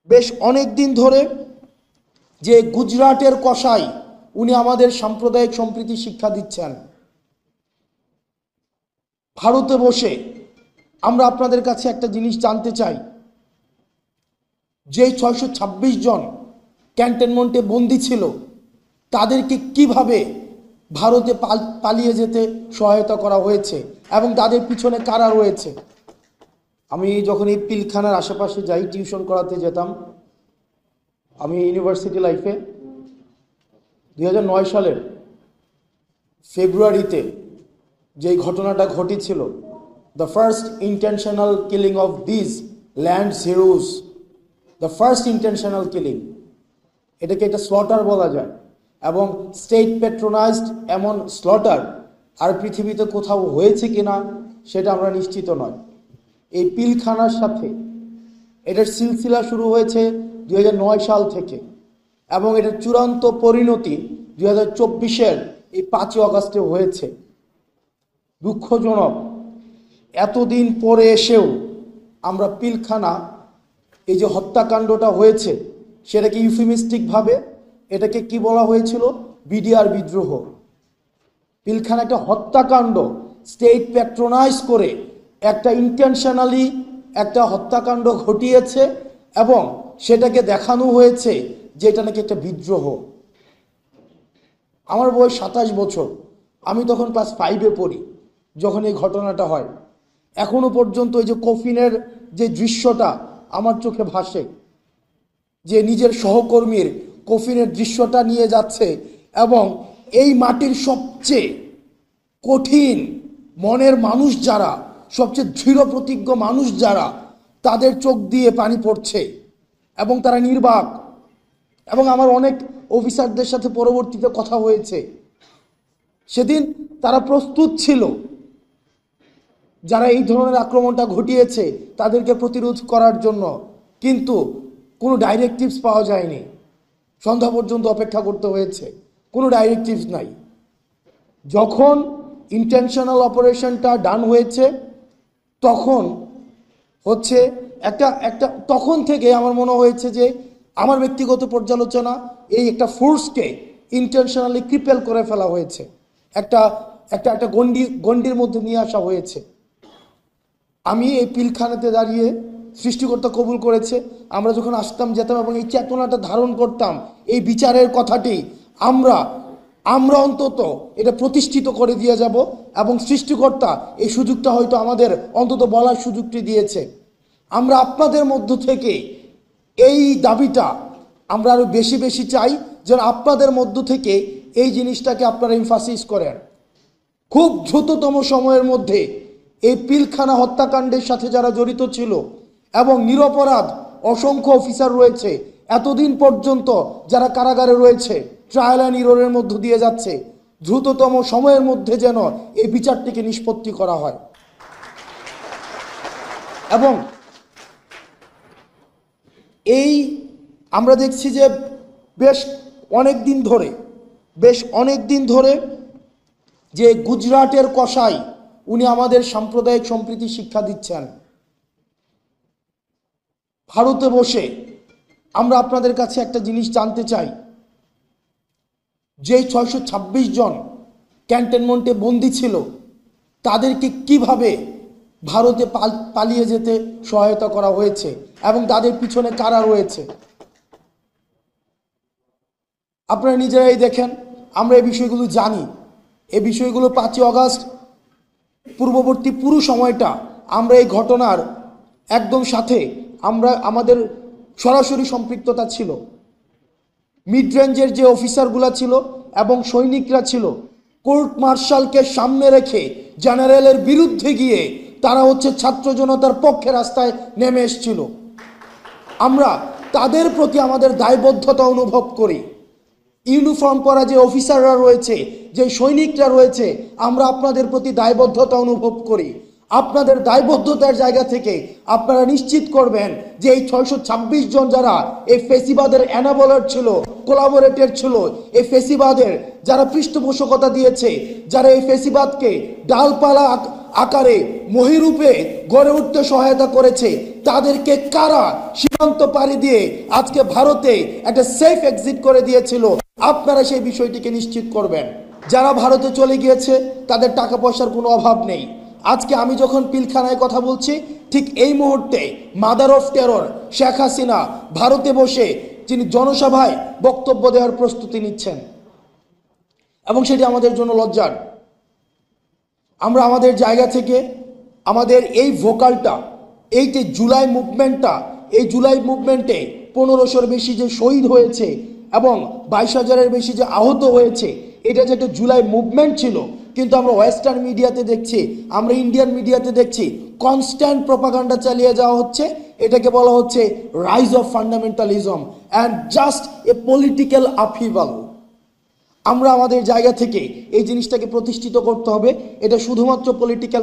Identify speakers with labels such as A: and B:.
A: বেশ অনেক দিন ধরে যে গুজরাটের কসাই উনি আমাদের সাম্প্রদায়িক সম্প্রীতি শিক্ষা দিচ্ছেন। ভারতে বসে আমরা আপনাদের কাছে একটা জিনিস জানতে চাই, যে 626 জন ক্যান্টনমেন্টে বন্দী ছিল তাদেরকে কিভাবে ভারতে পালিয়ে যেতে সহায়তা করা হয়েছে এবং তাদের পিছনে কারা রয়েছে। আমি যখন এই পিলখানার আশেপাশে যাই, টিউশন করাতে যেতাম, আমি ইউনিভার্সিটি লাইফে 2009 সালের ফেব্রুয়ারিতে যে ঘটনাটা ঘটেছিল, the first intentional killing of this land heroes, the first intentional killing, এটাকে একটা স্লটার বলা যায় এবং স্টেট পেট্রোনাইজড এমন স্লটার আর পৃথিবীতে কোথাও হয়েছে কিনা সেটা আমরা নিশ্চিত নয়। এই পিলখানার সাথে এটার সিলসিলা শুরু হয়েছে 2009 সাল থেকে এবং এটার চূড়ান্ত পরিণতি 2024-এর এই 5 আগস্টে হয়েছে। দুঃখজনক, এতদিন পরে এসেও আমরা পিলখানা, এই যে হত্যাকাণ্ডটা হয়েছে সেটাকে ইউফেমিস্টিকভাবে এটাকে কি বলা হয়েছিল, বিডিআর বিদ্রোহ। পিলখানা একটা হত্যাকাণ্ড, স্টেট প্যাট্রোনাইজ করে একটা ইন্টেনশনালি একটা হত্যাকাণ্ড ঘটিয়েছে এবং সেটাকে দেখানো হয়েছে যে এটা নাকি একটা বিদ্রোহ। আমার বয়স 27 বছর, আমি তখন ক্লাস 5-এ পড়ি যখন এই ঘটনাটা হয়। এখনো পর্যন্ত এই যে কফিনের যে দৃশ্যটা আমার চোখে ভাসে, যে নিজের সহকর্মীর কফিনের দৃশ্যটা নিয়ে যাচ্ছে এবং এই মাটির সবচেয়ে কঠিন মনের মানুষ যারা, সবচেয়ে দৃঢ় প্রতিজ্ঞ মানুষ যারা, তাদের চোখ দিয়ে পানি পড়ছে এবং তারা নির্বাক। এবং আমার অনেক অফিসারদের সাথে পরবর্তীতে কথা হয়েছে, সেদিন তারা প্রস্তুত ছিল যারা এই ধরনের আক্রমণটা ঘটিয়েছে তাদেরকে প্রতিরোধ করার জন্য, কিন্তু কোনো ডাইরেক্টিভস পাওয়া যায়নি। সন্ধ্যা পর্যন্ত অপেক্ষা করতে হয়েছে, কোনো ডাইরেক্টিভস নাই। যখন ইন্টেনশনাল অপারেশনটা ডান হয়েছে তখন হচ্ছে তখন থেকে আমার মনে হয়েছে যে আমার ব্যক্তিগত পর্যালোচনা, এই একটা ফোর্সকে ইন্টেনশনালি ক্রিপেল করে ফেলা হয়েছে, একটা একটা একটা গণ্ডির মধ্যে নিয়ে আসা হয়েছে। আমি এই পিলখানাতে দাঁড়িয়ে সৃষ্টিকর্তা কবুল করেছে, আমরা যখন আসতাম যেতাম এবং এই চেতনাটা ধারণ করতাম, এই বিচারের কথাটি আমরা অন্তত এটা প্রতিষ্ঠিত করে দিয়ে যাব এবং সৃষ্টিকর্তা এই সুযোগটা হয়তো আমাদের অন্তত বলার সুযোগটি দিয়েছে। আমরা আপনাদের মধ্য থেকে এই দাবিটা আমরা আরো বেশি বেশি চাই, যেন আপনাদের মধ্য থেকে এই জিনিসটাকে আপনারা এমফাসিস করেন। খুব দ্রুততম সময়ের মধ্যে এই পিলখানা হত্যাকাণ্ডের সাথে যারা জড়িত ছিল এবং নিরপরাধ অসংখ্য অফিসার রয়েছে, এতদিন পর্যন্ত যারা কারাগারে রয়েছে, ট্রায়াল অ্যান্ড এররের মধ্য দিয়ে যাচ্ছে, দ্রুততম সময়ের মধ্যে যেন এই বিচারটিকে নিষ্পত্তি করা হয়। এবং এই আমরা দেখছি যে বেশ অনেক দিন ধরে যে গুজরাটের কসাই উনি আমাদের সাম্প্রদায়িক সম্প্রীতি শিক্ষা দিচ্ছেন। ভারতে বসে আমরা আপনাদের কাছে একটা জিনিস জানতে চাই, যে 626 জন ক্যান্টনমেন্টে বন্দী ছিল তাদেরকে কিভাবে ভারতে পালিয়ে যেতে সহায়তা করা হয়েছে এবং তাদের পিছনে কারা রয়েছে। আপনারা নিজেরাই দেখেন, আমরা এই বিষয়গুলো জানি। এই বিষয়গুলো 5 আগস্ট পূর্ববর্তী পুরো সময়টা আমরা এই ঘটনার একদম সাথে আমাদের সরাসরি সম্পৃক্ততা ছিল। মিড রেঞ্জের যে অফিসারগুলা ছিল এবং সৈনিকরা ছিল, কোর্ট মার্শালকে সামনে রেখে জেনারেলের বিরুদ্ধে গিয়ে তারা ছাত্র জনতার পক্ষে রাস্তায় নেমে এসেছিল। আমরা তাদের প্রতি আমাদের দায়বদ্ধতা অনুভব করি। ইউনিফর্ম পরা যে অফিসাররা রয়েছে, যে সৈনিকরা রয়েছে, আমরা আপনাদের প্রতি দায়বদ্ধতা অনুভব করি। আপনাদের দায়বদ্ধতার জায়গা থেকে আপনারা নিশ্চিত করবেন যে এই 626 জন যারা এই ফেসিবাদের অ্যানাবলার ছিল, কোলাবোরেটর ছিল, এই ফেসিবাদের যারা পৃষ্ঠপোষকতা দিয়েছে, যারা এই ফেসিবাদকে ডালপালা আকারে মহিরূপে গড়ে উঠতে সহায়তা করেছে, তাদেরকে কারা সীমান্ত পাড়ি দিয়ে আজকে ভারতে একটা সেফ এক্সিট করে দিয়েছিল, আপনারা সেই বিষয়টিকে নিশ্চিত করবেন। যারা ভারতে চলে গিয়েছে তাদের টাকা পয়সার কোনো অভাব নেই। আজকে আমি যখন পিলখানায় কথা বলছি, ঠিক এই মুহূর্তে mother of terror Sheikh Hasina ভারতে বসে যিনি জনসভায় বক্তব্য দেওয়ার প্রস্তুতি নিচ্ছেন, এবং সেটি আমাদের জন্য লজ্জার। আমরা আমাদের জায়গা থেকে আমাদের এই ভোকালটা, এই যে জুলাই মুভমেন্টটা, এই জুলাই মুভমেন্টে 1500-র বেশি যে শহীদ হয়েছে এবং 22,000-এর বেশি যে আহত হয়েছে, এটা যে একটা জুলাই মুভমেন্ট ছিল, কিন্তু আমরা ওয়েস্টার্ন মিডিয়াতে দেখছি, আমরা ইন্ডিয়ান মিডিয়াতে দেখছি কনস্ট্যান্ট প্রপাগান্ডা চালিয়ে যাওয়া হচ্ছে। এটাকে বলা হচ্ছে rise of fundamentalism and just a political upheaval. আমরা আমাদের জায়গা থেকে এই জিনিসটাকে প্রতিষ্ঠিত করতে হবে, এটা শুধুমাত্র পলিটিক্যাল